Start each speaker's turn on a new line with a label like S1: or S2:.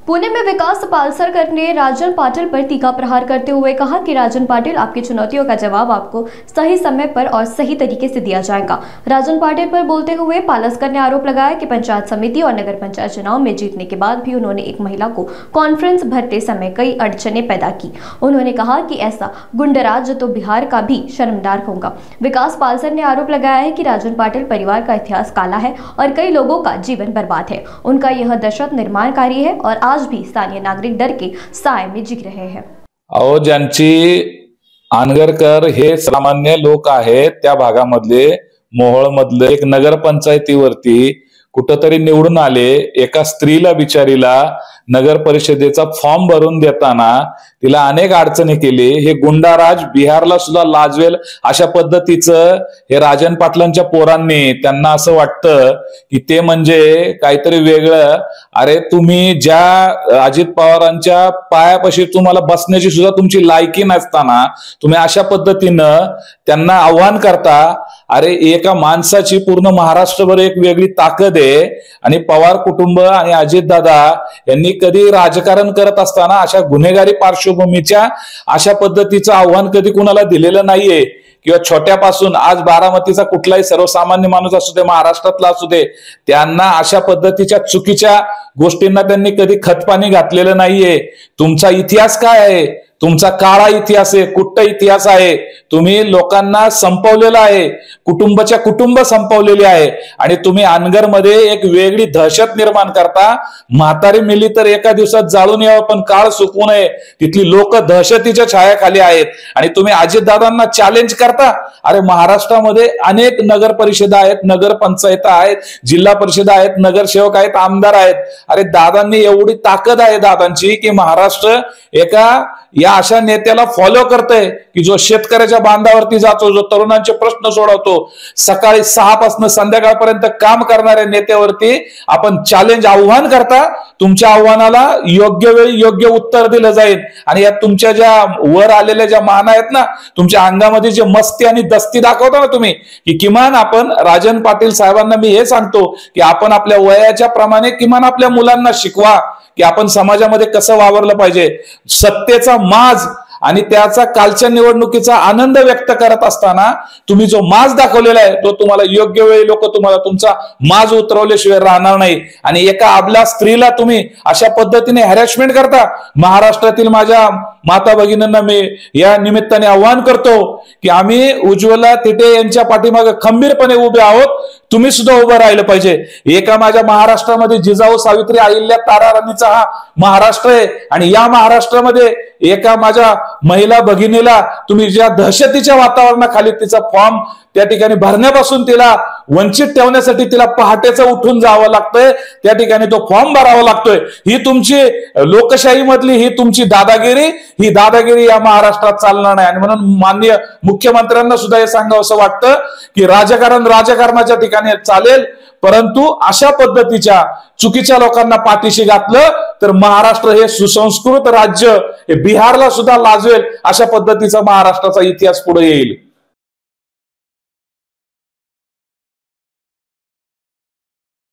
S1: पुणे में विकास पालसरकर ने राजन पाटिल पर तीखा प्रहार करते हुए कहा कि राजन पाटिल, आपकी चुनौतियों का जवाब आपको सही समय पर और सही तरीके से दिया जाएगा। राजन पाटिल पर बोलते हुए पालसकर ने आरोप लगाया कि पंचायत समिति और नगर पंचायत चुनाव में जीतने के बाद भी उन्होंने एक महिला को कॉन्फ्रेंस भरते समय कई अड़चनें पैदा की। उन्होंने कहा कि ऐसा गुंडाराज तो बिहार का भी शर्मदार होगा। विकास पालसर ने आरोप लगाया है कि राजन पाटिल परिवार का इतिहास काला है और कई लोगों का जीवन बर्बाद है। उनका यह दशरथ निर्माणकारी है और आज भी स्थानीय नागरिक डर के साए में जिग रहे हैं।
S2: अहो, ज्यांची आनगरकर हे सामान्य लोक आहेत त्या भागामधले, मोहोळ मधले एक नगरपंचायतीवरती कुठंतरी निवडून आले, एका स्त्रीला बिचारीला नगर परिषदेचा फॉर्म भरून देताना तिला अनेक अडचणी केली। हे गुंडाराज बिहारला सुद्धा लाजवेल अशा पद्धतीचं हे राजन पाटलांच्या पोरांनी, त्यांना असं वाटतं की ते म्हणजे काहीतरी वेगळं। अरे, तुम्ही ज्या अजित पवारांच्या पायापाशी तुम्हाला बसण्याची सुद्धा तुमची लायकी नसताना तुम्ही अशा पद्धतीनं त्यांना आव्हान करता। अरे, एका माणसाची पूर्ण महाराष्ट्रभर एक वेगळी ताकद आहे आणि पवार कुटुंब आणि अजित दादा यांनी कधी राजकारण करत असताना अशा गुन्हेगारी पार्श्वभूमीच्या अशा पद्धतीचं आव्हान कधी कुणाला दिलेलं नाहीये। किंवा छोट्यापासून आज बारामतीचा कुठलाही सर्वसामान्य माणूस असू दे, महाराष्ट्रातला असू दे, त्यांना अशा पद्धतीच्या चुकीच्या गोष्टींना त्यांनी कधी खतपाणी घातलेलं नाहीये। तुमचा इतिहास काय आहे? तुमचा काळा इतिहास आहे, कुट्ट इतिहास आहे। तुम्ही लोकांना संपवलेला आहे, कुटुंबाच्या कुटुंब संपवलेली आहे आणि तुम्ही अनगरमध्ये एक वेगळी दहशत निर्माण करता। म्हातारी मिली तर एका दिवसात जाळून यावं, पण काळ सुकू नये। तिथली लोक दहशतीच्या छायाखाली आहेत आणि तुम्ही अजितदादांना चॅलेंज करता। अरे, महाराष्ट्रामध्ये अनेक नगर परिषदा आहेत, नगर पंचायत आहेत, जिल्हा परिषद आहेत, नगरसेवक आहेत, आमदार आहेत। अरे, दादांनी एवढी ताकद आहे दादांची की महाराष्ट्र एका या अशा नेत्याला फॉलो करतंय की जो शेतकऱ्याच्या बांधावरती जातो, जो तरुणांचे प्रश्न सोडवतो, सकाळी 6 पासून संध्याकाळपर्यंत काम करणाऱ्या नेत्यावरती आपण चॅलेंज आव्हान करता। तुमच्या आव्हानाला योग्य वेळी योग्य उत्तर दिलं जाईल आणि या तुमच्या ज्या वर आलेल्या ज्या मान आहेत ना, तुमच्या अंगामध्ये जे मस्ती आणि दस्ती दाखवता ना तुम्ही, की किमान आपण राजन पाटील साहेबांना मी हे सांगतो की आपण आपल्या वयाच्या प्रमाणे किमान आपल्या मुलांना शिकवा की आपण समाजामध्ये कसं वावरलं पाहिजे। सत्तेचा माज आणि त्याचा कालच्या निवडणुकीचा आनंद व्यक्त करत असताना तुम्ही जो माज दाखवलेला आहे तो तुम्हाला योग्य वेळी लोक तुम्हाला तुमचा माज उतरवल्याशिवाय राहणार नाही। आणि एका अबला स्त्रीला तुम्ही अशा पद्धतीने हॅरॅसमेंट करता। महाराष्ट्रातील माझ्या माता भगिनींना मी या निमित्ताने आवाहन करतो की आम्ही उज्ज्वला तिथे यांच्या पाठीमागे खंबीरपणे उभे आहोत। तुम्ही सुद्धा उभं राहिलं पाहिजे। एका माझ्या महाराष्ट्रामध्ये जिजाऊ सावित्री अहिल्या तारा राणीचा हा महाराष्ट्र आहे आणि या महाराष्ट्रामध्ये एका माझ्या महिला भगिनीला तुम्ही ज्या दहशतीच्या वातावरणाखाली तिचा फॉर्म त्या ठिकाणी भरण्यापासून तिला वंचित ठेवण्यासाठी तिला पहाटेचं उठून जावं लागतंय, त्या ठिकाणी तो फॉर्म भरावा लागतोय। ही तुमची लोकशाही मधली ही तुमची दादागिरी या महाराष्ट्रात चालणार नाही। आणि म्हणून माननीय मुख्यमंत्र्यांना सुद्धा हे सांगावं असं वाटतं की राजकारणाच्या ठिकाणी चालेल, परंतु अशा पद्धतीच्या चुकीच्या लोकांना पाठीशी घातलं तर महाराष्ट्र हे सुसंस्कृत राज्य हे बिहारला सुद्धा लाजवेल अशा पद्धतीचा महाराष्ट्राचा इतिहास पुढे येईल।